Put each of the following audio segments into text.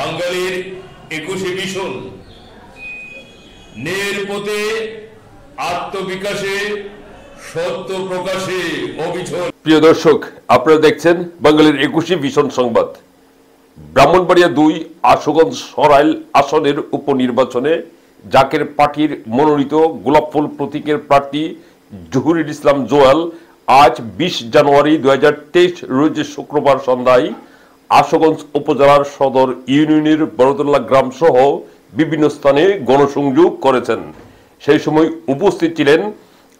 বাঙালির 21শে মিশন ন্যায়ের পথে আত্মবিকাশে সত্য প্রকাশে অবিচল। প্রিয় দর্শক, আপনারা দেখছেন বাঙালির 21শে মিশন সংবাদ। ব্রাহ্মণবাড়িয়া 2 আশুগঞ্জ সরাইল আসনের উপনির্বাচনে জাকের পার্টির মনোনীত গোলাপফুল প্রতীকের প্রার্থী জহুরুল ইসলাম জোয়াল আজ 20 জানুয়ারি 2023 রোজ শুক্রবার সন্ধ্যায় আশুগঞ্জ উপজেলার সদর ইউনিয়নের বড়তলা গ্রাম সহ বিভিন্ন স্থানে গণসংযোগ করেছেন। সেই সময় উপস্থিত ছিলেন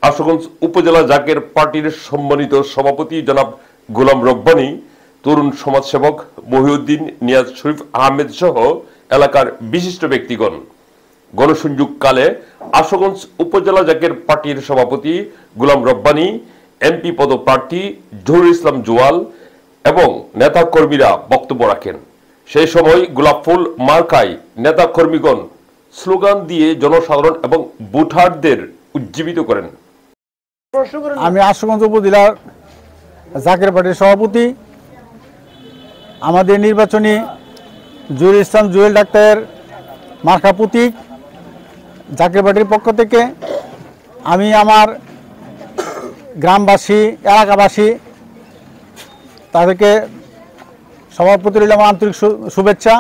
আশুগঞ্জ উপজেলা জাকের পার্টির সম্মানিত সভাপতি জনাব গোলাম রব্বানী, তরুণ সমাজসেবক মহিউদ্দিন, নিয়াজ শরীফ আহমেদ সহ এলাকার বিশিষ্ট ব্যক্তিগণ। গণসংযোগকালে আশুগঞ্জ উপজেলা জাকের পার্টির সভাপতি গোলাম রব্বানী, এমপি পদপ্রার্থী জহুরুল ইসলাম জোয়াল এবং নেতাকর্মীরা বক্তব্য রাখেন। সেই সময় গোলাপফুল মার্কায় নেতাকর্মীগণ স্লোগান দিয়ে জনসাধারণ এবং ভোটারদের উজ্জীবিত করেন। আমি আশুগঞ্জ উপজেলার জাকের পার্টির সভাপতি। আমাদের নির্বাচনী জহুরুল ইসলাম জুয়েল ডাক্তারের মার্কা প্রতীক জাকের পার্টির পক্ষ থেকে আমি আমার গ্রামবাসী, এলাকাবাসী তাদেরকে সবার প্রতি রইল আমার আন্তরিক শুভেচ্ছা।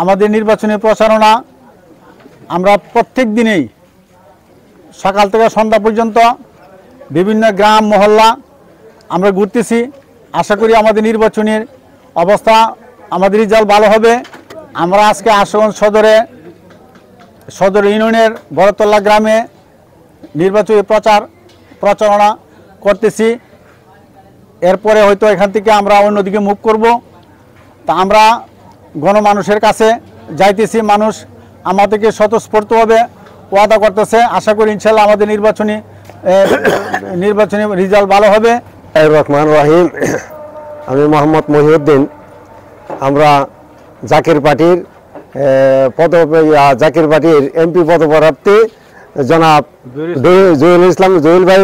আমাদের নির্বাচনী প্রচারণা আমরা প্রত্যেক দিনেই সকাল থেকে সন্ধ্যা পর্যন্ত বিভিন্ন গ্রাম মহল্লা আমরা ঘুরতেছি। আশা করি আমাদের নির্বাচনের অবস্থা, আমাদের রেজাল্ট ভালো হবে। আমরা আজকে আশুগঞ্জ সদর ইউনিয়নের বড়তলা গ্রামে নির্বাচনী প্রচারণা করতেছি। এরপরে হয়তো এখান থেকে আমরা অন্যদিকে মুভ করব। তা আমরা গণমানুষের কাছে যাইতেছি, মানুষ আমাদেরকে স্বতঃস্ফূর্তভাবে ওয়াদা করতেছে। আশা করি ইনশাল্লাহ আমাদের নির্বাচনী রেজাল্ট ভালো হবে। রহমান রহিম, আমি মোহাম্মদ মহিউদ্দিন। আমরা জাকের পার্টির এমপি পদপ্রার্থী জনাব জহুরুল ইসলাম জুয়েল ভাই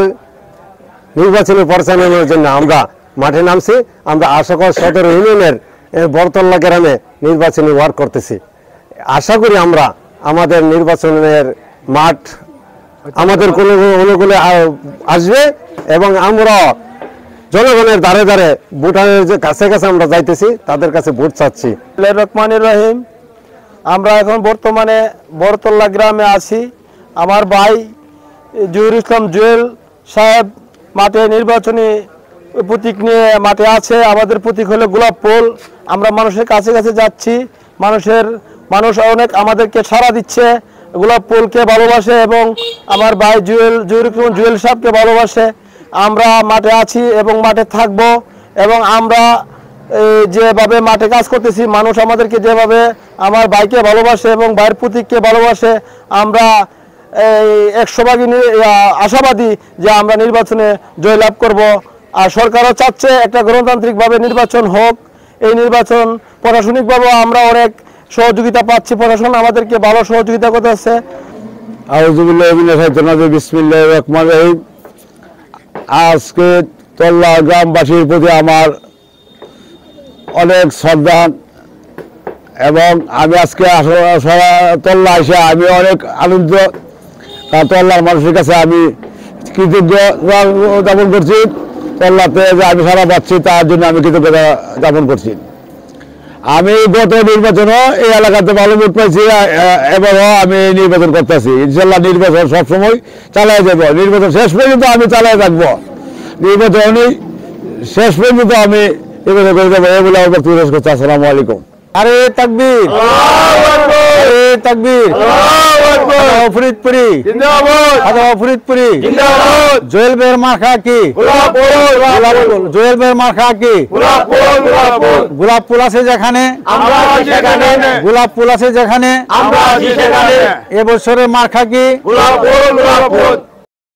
নির্বাচনী পরিচালনার জন্য আমরা মাঠে নামছি। আমরা আশুগঞ্জ সদর ইউনিয়নের বড়তলা গ্রামে নির্বাচনী ওয়ার্ক করতেছি। আশা করি আমরা আমাদের নির্বাচনের মাঠ আমাদের কোনো অনুকূলে আসবে এবং আমরা জনগণের দ্বারে দ্বারে ভোটারের যে কাছে কাছে আমরা যাইতেছি, তাদের কাছে ভোট চাচ্ছি। রহমান রহিম, আমরা এখন বর্তমানে বড়তলা গ্রামে আছি। আমার ভাই জহুরুল ইসলাম জুয়েল সাহেব মাঠে নির্বাচনী প্রতীক নিয়ে মাঠে আছে। আমাদের প্রতীক হলো গোলাপ ফুল। আমরা মানুষের কাছে কাছে যাচ্ছি। মানুষ অনেক আমাদেরকে সাড়া দিচ্ছে, গোলাপ ফুলকে ভালোবাসে এবং আমার ভাই জহুরুল ইসলাম জুয়েল সাহেবকে ভালোবাসে। আমরা মাঠে আছি এবং মাঠে থাকব এবং আমরা যেভাবে মাঠে কাজ করতেছি, মানুষ আমাদেরকে যেভাবে আমার ভাইকে ভালোবাসে এবং ভাইয়ের প্রতীককে ভালোবাসে, আমরা 100% আশাবাদী যে আমরা নির্বাচনে জয়লাভ করব। আর সরকারও চাচ্ছে একটা গণতান্ত্রিকভাবে নির্বাচন হোক। এই নির্বাচন প্রশাসনিকভাবেও আমরা অনেক সহযোগিতা পাচ্ছি, প্রশাসন আমাদেরকে ভালো সহযোগিতা করতেছে। বিসমিল্লাহির রহমানির রহিম। আজকে তল্লা গ্রামবাসীর প্রতি আমার অনেক শ্রদ্ধা এবং আমি আজকে তল্লা এসে আমি অনেক আনন্দ। তল্লার মানুষের কাছে আমি কৃতজ্ঞ জ্ঞাপন করছি। তল্লাতে যে আমি সারা পাচ্ছি তার জন্য আমি কৃতজ্ঞতা জ্ঞাপন করছি। আমি গত নির্বাচনও এই এলাকাতে ভালো ভোট পাইছি, এবারও আমি নির্বাচন করতেছি। ইনশাল্লাহ নির্বাচন সবসময় চালাই যাব, নির্বাচন শেষ পর্যন্ত আমি চালাই থাকবো। নির্বাচন শেষ পর্যন্ত আমি নির্বাচন করে যাবো, এই বলে আমার বক্তব্য শেষ করছি। আসসালামু আলাইকুম। আরে তাকবীর, আরে তাকবীর। ফরিদপুরি জিন্দাবাদ, ফরিদপুরি জিন্দাবাদ। জুয়েল ভাইয়ের মার্কা কি? গোলাপ ফুল। জুয়েল ভাইয়ের মার্কা কি? গোলাপ ফুল। গোলাপ ফুল আছে যেখানে আমরা আছি সেখানে, গোলাপ ফুল আছে যেখানে আমরা আছি সেখানে। এবছরের মার্কা কি? গোলাপ ফুল।